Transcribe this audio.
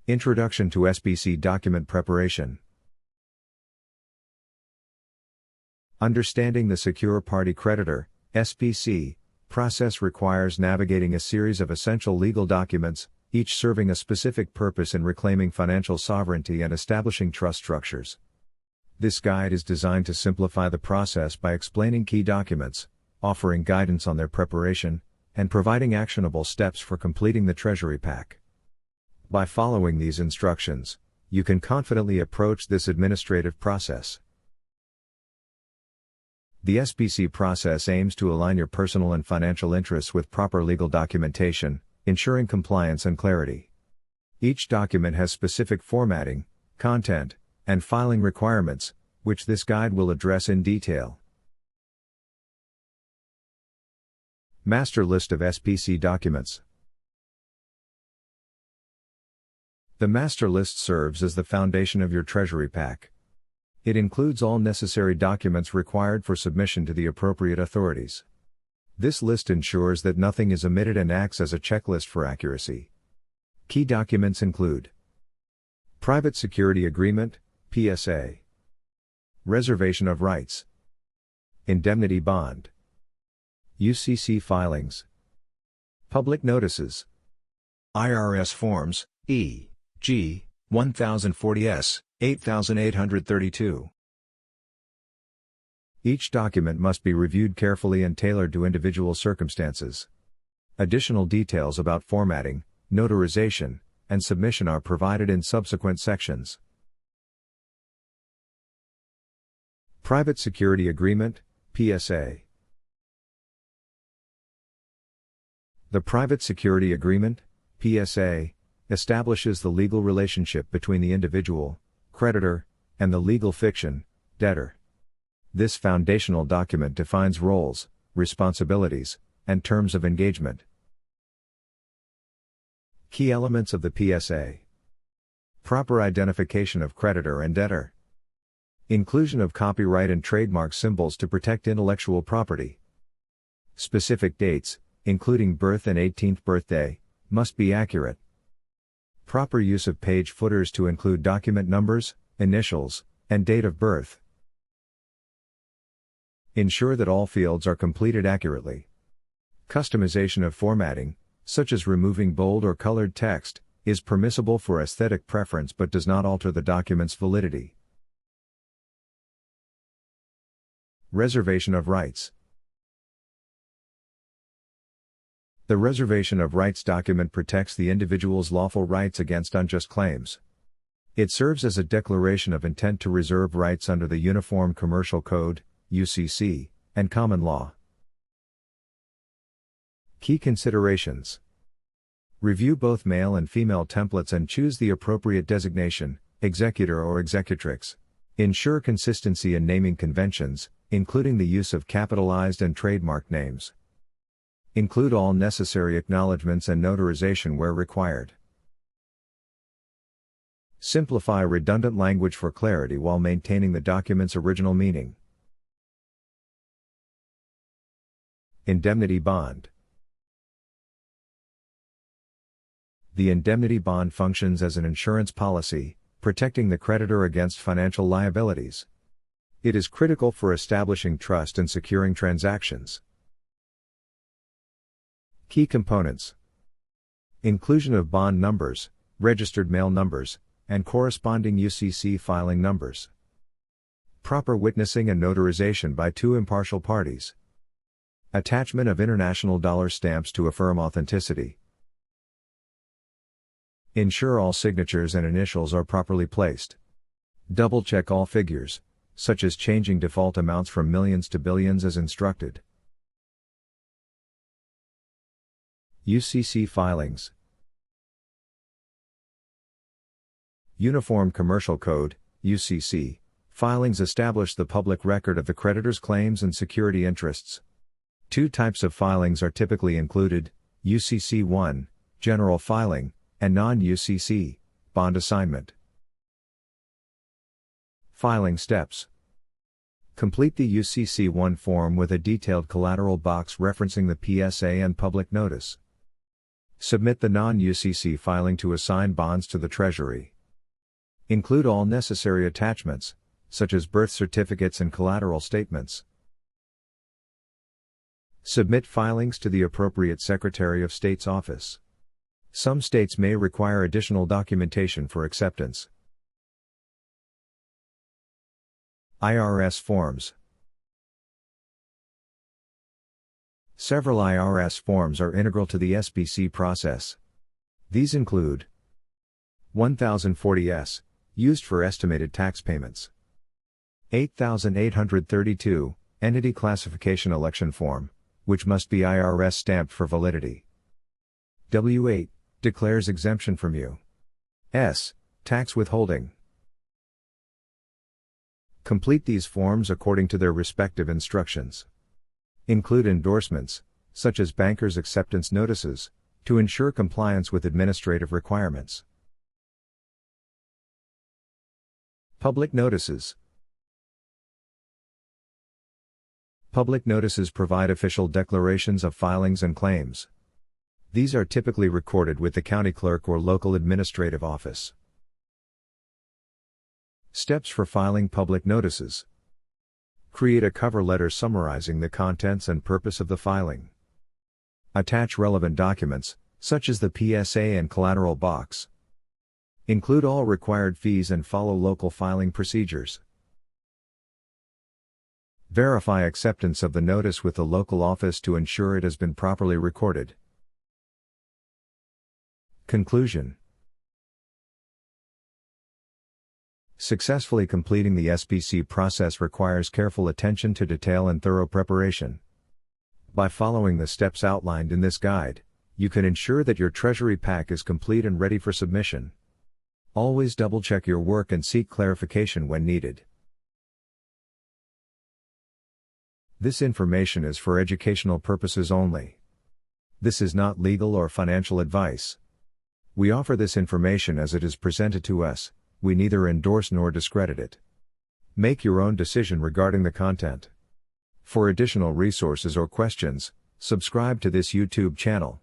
Introduction to SPC Document Preparation. Understanding the Secure Party Creditor (SPC) process requires navigating a series of essential legal documents, each serving a specific purpose in reclaiming financial sovereignty and establishing trust structures. This guide is designed to simplify the process by explaining key documents, offering guidance on their preparation, and providing actionable steps for completing the Treasury Pack. By following these instructions, you can confidently approach this administrative process. The SPC process aims to align your personal and financial interests with proper legal documentation, ensuring compliance and clarity. Each document has specific formatting, content, and filing requirements, which this guide will address in detail. Master List of SPC Documents. The master list serves as the foundation of your Treasury Pack. It includes all necessary documents required for submission to the appropriate authorities. This list ensures that nothing is omitted and acts as a checklist for accuracy. Key documents include Private Security Agreement, PSA, Reservation of Rights, Indemnity Bond, UCC filings, Public Notices, IRS Forms, E.G. 1040S, 8832. Each document must be reviewed carefully and tailored to individual circumstances. Additional details about formatting, notarization, and submission are provided in subsequent sections. Private Security Agreement, PSA. The Private Security Agreement, PSA, establishes the legal relationship between the individual, creditor, and the legal fiction, debtor. This foundational document defines roles, responsibilities, and terms of engagement. Key elements of the PSA. Proper identification of creditor and debtor. Inclusion of copyright and trademark symbols to protect intellectual property. Specific dates, including birth and 18th birthday, must be accurate. Proper use of page footers to include document numbers, initials, and date of birth. Ensure that all fields are completed accurately. Customization of formatting, such as removing bold or colored text, is permissible for aesthetic preference but does not alter the document's validity. Reservation of Rights. The Reservation of Rights document protects the individual's lawful rights against unjust claims. It serves as a declaration of intent to reserve rights under the Uniform Commercial Code, UCC, and common law. Key considerations. Review both male and female templates and choose the appropriate designation, executor or executrix. Ensure consistency in naming conventions, including the use of capitalized and trademark names. Include all necessary acknowledgments and notarization where required. Simplify redundant language for clarity while maintaining the document's original meaning. Indemnity Bond. The indemnity bond functions as an insurance policy, protecting the creditor against financial liabilities. It is critical for establishing trust and securing transactions. Key components. Inclusion of bond numbers, registered mail numbers, and corresponding UCC filing numbers. Proper witnessing and notarization by two impartial parties. Attachment of international dollar stamps to affirm authenticity. Ensure all signatures and initials are properly placed. Double-check all figures, such as changing default amounts from millions to billions as instructed. UCC filings. Uniform Commercial Code, UCC, filings establish the public record of the creditor's claims and security interests. Two types of filings are typically included: UCC 1, general filing, and non-UCC, bond assignment. Filing steps. Complete the UCC 1 form with a detailed collateral box referencing the PSA and public notice. Submit the non-UCC filing to assign bonds to the Treasury. Include all necessary attachments, such as birth certificates and collateral statements. Submit filings to the appropriate Secretary of State's office. Some states may require additional documentation for acceptance. IRS forms. Several IRS forms are integral to the SPC process. These include 1040S, used for estimated tax payments. 8832, Entity Classification Election Form, which must be IRS stamped for validity. W8, declares exemption from U.S. tax withholding. Complete these forms according to their respective instructions. Include endorsements, such as bankers' acceptance notices, to ensure compliance with administrative requirements. Public notices. Public notices provide official declarations of filings and claims. These are typically recorded with the county clerk or local administrative office. Steps for filing public notices. Create a cover letter summarizing the contents and purpose of the filing. Attach relevant documents, such as the PSA and collateral box. Include all required fees and follow local filing procedures. Verify acceptance of the notice with the local office to ensure it has been properly recorded. Conclusion. Successfully completing the SPC process requires careful attention to detail and thorough preparation. By following the steps outlined in this guide, you can ensure that your Treasury pack is complete and ready for submission. Always double-check your work and seek clarification when needed. This information is for educational purposes only. This is not legal or financial advice. We offer this information as it is presented to us. We neither endorse nor discredit it. Make your own decision regarding the content. For additional resources or questions, subscribe to this YouTube channel.